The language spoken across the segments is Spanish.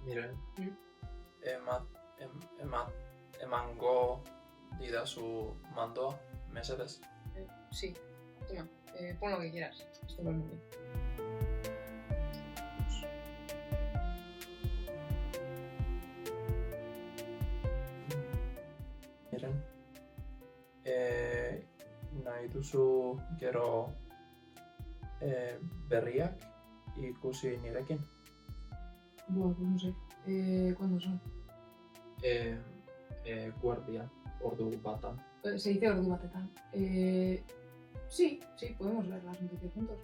Miren, emango didazu mandoa, mesedez. Sí, toma, pon lo que quieras. Esto va muy bien. Miren, nahi duzu gero berriak ikusi nirekin. Buah, pues no sé. ¿Cuándo son? Guardia, ordu batan. Se dice ordu batetan. Sí, podemos ver las noticias juntos.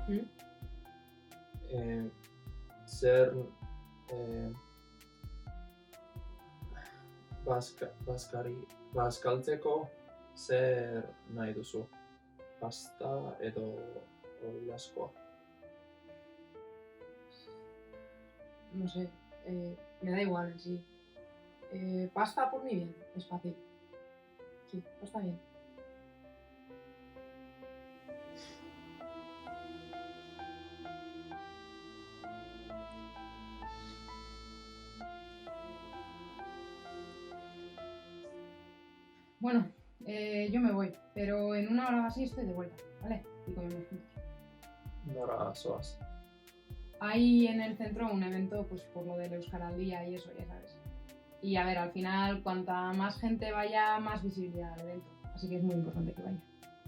Sí. Miren, zer bazkaltzeko zer nahi duzu? Pasta edo olaskoa? No sé, me da igual en sí. Pasta por mí bien, es fácil. Sí, pasta bien. Bueno, yo me voy, pero en una hora así estoy de vuelta, ¿vale? Y comemos juntos. Nora zoaz. Hay en el centro un evento pues por lo del Euskaraldia y eso, ya sabes. Y a ver, al final, cuanta más gente vaya, más visibilidad al evento. Así que es muy importante que vaya.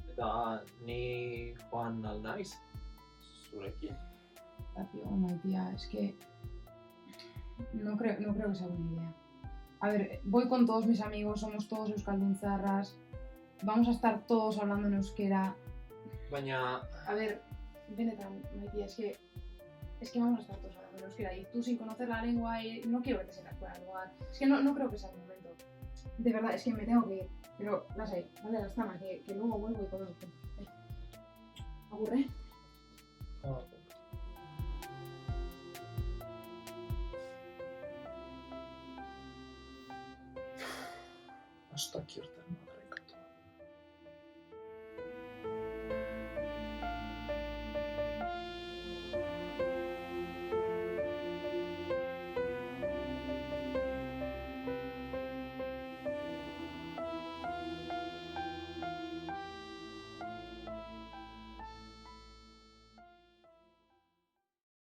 Eta ni joan al naiz zurekin. Tapio, Maitia, es que no creo que sea buena idea. A ver, voy con todos mis amigos, somos todos euskalduntzarras, vamos a estar todos hablando en euskera. Baina... A ver, benetan, Maitia, es que vamos a estar todos hablando en euskera y tú sin conocer la lengua y no quiero que te sientas fuera del lugar. Es que no creo que sea el momento. De verdad, es que me tengo que ir. Pero, no sé, dale a la estama, que luego vuelvo y comemos juntos. ¿Aburre? Hasta aquí irten.